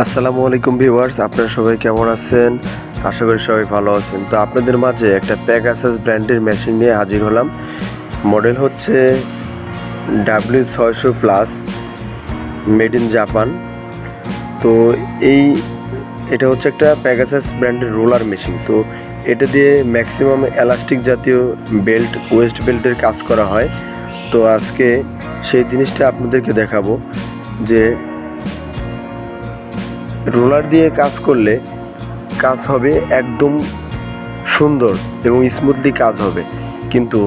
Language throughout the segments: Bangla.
আসসালামু আলাইকুম ভিউয়ার্স, আপনারা সবাই কেমন আছেন? আশা করি সবাই ভালো আছেন। তো আপনাদের মাঝে একটা প্যাগাসাস ব্র্যান্ডের মেশিন নিয়ে হাজির হলাম। মডেল হচ্ছে W600+, মেড ইন জাপান। তো এটা হচ্ছে একটা প্যাগাসাস ব্র্যান্ডের রোলার মেশিন। তো এটা দিয়ে ম্যাক্সিমাম এলাস্টিক জাতীয় বেল্ট, ওয়েস্ট বেল্টের কাজ করা হয়। তো আজকে সেই জিনিসটা আপনাদেরকে দেখাবো যে রোলার দিয়ে কাজ করলে কাজ হবে একদম সুন্দর এবং স্মুথলি কাজ হবে, কিন্তু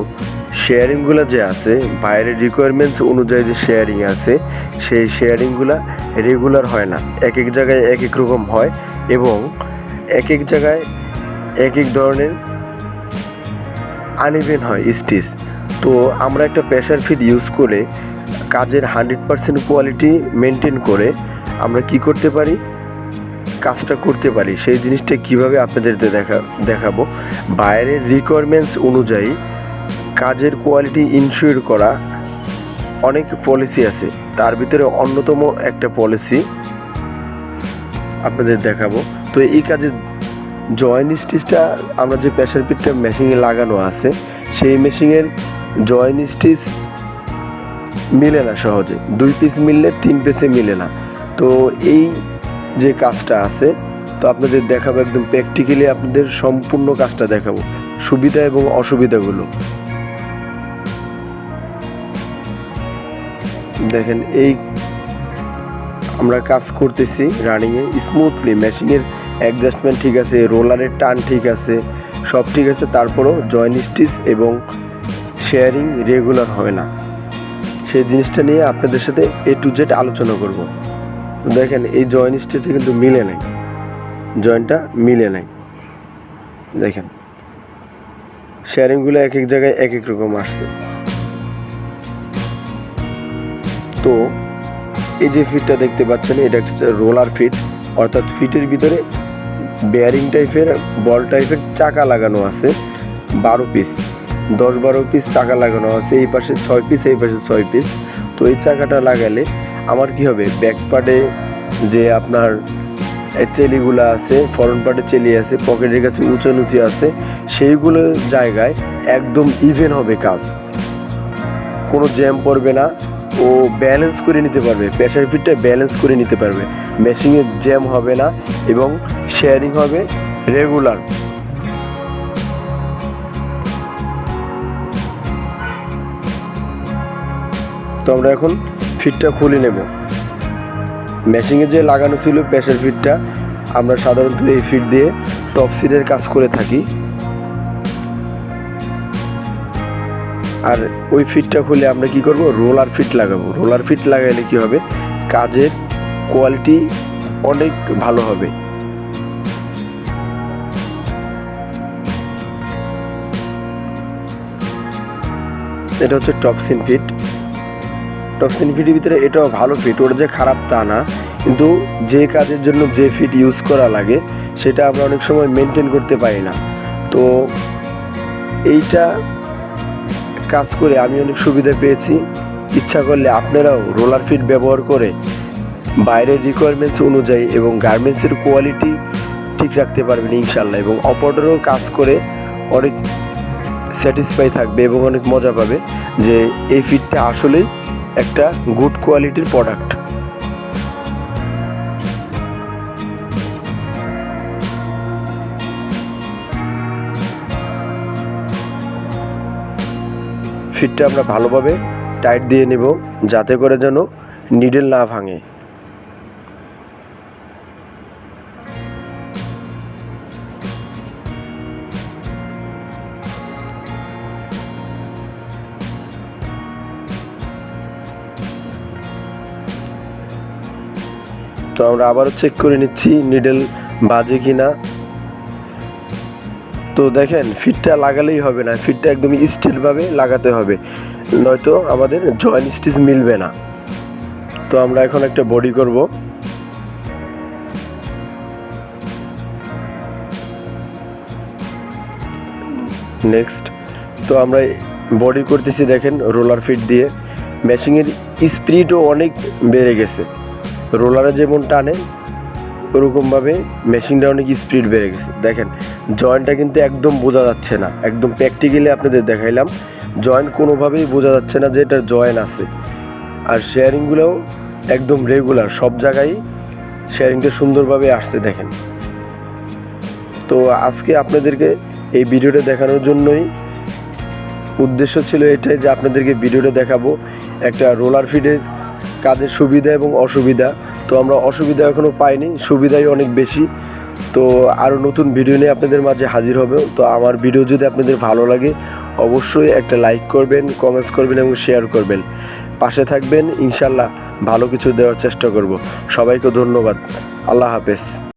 শেয়ারিংগুলো যে আছে, বাইরের রিকোয়ারমেন্টস অনুযায়ী যে শেয়ারিং আছে, সেই শেয়ারিংগুলো রেগুলার হয় না। এক এক জায়গায় এক এক রকম হয় এবং এক এক জায়গায় এক এক ধরনের আনইভেন হয় স্টিচ। তো আমরা একটা প্রেশার ফিট ইউজ করে কাজের 100% কোয়ালিটি মেনটেন করে আমরা কি করতে পারি, কাজটা করতে পারি। সেই জিনিসটা কীভাবে আপনাদের দেখাবো। বাইরের রিকোয়ারমেন্টস অনুযায়ী কাজের কোয়ালিটি ইনশিওর করা অনেক পলিসি আছে, তার ভিতরে অন্যতম একটা পলিসি আপনাদের দেখাবো। তো এই কাজের জয়েন্ট স্টিচটা আমরা যে প্রেশার ফিটটা মেশিনে লাগানো আছে, সেই মেশিনের জয়েন্ট স্টিচ মিলে না সহজে। 2 পিস মিললে 3 পিসে মিলে না। তো এই যে কাজটা আছে, তো আপনাদের দেখাবো একদম প্র্যাকটিক্যালি, আপনাদের সম্পূর্ণ কাজটা দেখাবো, সুবিধা এবং অসুবিধাগুলো। দেখেন, এই আমরা কাজ করতেছি রানিংয়ে স্মুথলি, মেশিনের অ্যাডজাস্টমেন্ট ঠিক আছে, রোলারের টান ঠিক আছে, সব ঠিক আছে, তারপরও জয়েন্ট স্টিচ এবং শেয়ারিং রেগুলার হবে না। সেই জিনিসটা নিয়ে আপনাদের সাথে A to Z আলোচনা করব। দেখেন, এই জয়েন্ট স্টিচটা কিন্তু মিলে নাই, জয়েন্টটা মিলে নাই। দেখেন, শেয়ারিংগুলো এক এক জায়গায় এক এক রকম আসছে। তো এই যে ফিটটা দেখতে পাচ্ছেন, এটা হচ্ছে রোলার ফিট, অর্থাৎ ফিটের ভিতরে বেয়ারিং টাইপের, বল টাইপের চাকা লাগানো আছে 12 পিস, 10-12 পিস চাকা লাগানো আছে। এই পাশে 6 পিস, এই পাশে 6 পিস। তো এই চাকাটা লাগালে আমার কি হবে, ব্যাক পার্টে যে আপনার চেলিগুলো আছে, ফ্রন্ট পার্টে চেলি আছে, পকেটের কাছে উঁচু আছে, সেইগুলো জায়গায় একদম ইভেন হবে কাজ, কোনো জ্যাম পড়বে না। ও ব্যালেন্স করে নিতে পারবে, প্রেশার ফিটটা ব্যালেন্স করে নিতে পারবে, মেশিনে জ্যাম হবে না এবং শেয়ারিং হবে রেগুলার। তো আমরা এখন ফিটটা খুলে নেব। মেশিনে যে লাগানো ছিল প্রেশার ফিটটা, আমরা সাধারণত এই ফিট দিয়ে টপ সিটের কাজ করে থাকি। আর ওই ফিটটা খুলে আমরা কি করব, রোলার ফিট লাগাবো। রোলার ফিট লাগাইলে কি হবে, কাজের কোয়ালিটি অনেক ভালো হবে। এটা হচ্ছে টপসিন ফিট। টপসিন ফিটের ভিতরে এটাও ভালো ফিট, ওটা যে খারাপ তা না, কিন্তু যে কাজের জন্য যে ফিট ইউজ করা লাগে সেটা আমরা অনেক সময় মেনটেন করতে পারি না। তো এইটা কাজ করে আমি অনেক সুবিধা পেয়েছি। ইচ্ছা করলে আপনারাও রোলার ফিট ব্যবহার করে বাইরের রিকোয়ারমেন্টস অনুযায়ী এবং গার্মেন্টসের কোয়ালিটি ঠিক রাখতে পারবেন ইনশাল্লাহ, এবং অপারেটরও কাজ করে অনেক স্যাটিসফাই থাকবে এবং অনেক মজা পাবে যে এই ফিটটা আসলেই একটা গুড কোয়ালিটির প্রোডাক্ট। ফিটটা আমরা ভালোভাবে টাইট দিয়ে নেব, যাতে করে যেন নিডেল না ভাঙে। তো আমরা আবারও চেক করে নিচ্ছি নিডেল বাজে কিনা। তো দেখেন, ফিটটা লাগালেই হবে না, ফিটটা একদমই স্টিলভাবে লাগাতে হবে, নয়তো আমাদের জয়েন্ট স্টিচ মিলবে না। তো আমরা এখন একটা বডি করব। নেক্সট, তো আমরা বডি করতেছি, দেখেন রোলার ফিট দিয়ে। মেশিনের স্পিডও অনেক বেড়ে গেছে, রোলারে যেমন টানে ওরকমভাবে মেশিনটা অনেক স্পিড বেড়ে গেছে। দেখেন জয়েন্টটা কিন্তু একদম বোঝা যাচ্ছে না, একদম প্র্যাকটিক্যালি আপনাদের দেখাইলাম। জয়েন্ট কোনোভাবেই বোঝা যাচ্ছে না যে এটা জয়েন্ট আছে। আর শেয়ারিংগুলোও একদম রেগুলার, সব জায়গায় শেয়ারিংটা সুন্দরভাবে আসছে দেখেন। তো আজকে আপনাদেরকে এই ভিডিওটা দেখানোর জন্যই উদ্দেশ্য ছিল এটাই যে আপনাদেরকে ভিডিওটা দেখাবো একটা রোলার ফিডের কাজের সুবিধা এবং অসুবিধা। তো আমরা অসুবিধা এখনও পাইনি, সুবিধাই অনেক বেশি। তো আরও নতুন ভিডিও নিয়ে আপনাদের মাঝে হাজির হবে। তো আমার ভিডিও যদি আপনাদের ভালো লাগে অবশ্যই একটা লাইক করবেন, কমেন্টস করবেন এবং শেয়ার করবেন। পাশে থাকবেন, ইনশাল্লাহ ভালো কিছু দেওয়ার চেষ্টা করব। সবাইকে ধন্যবাদ। আল্লাহ হাফেজ।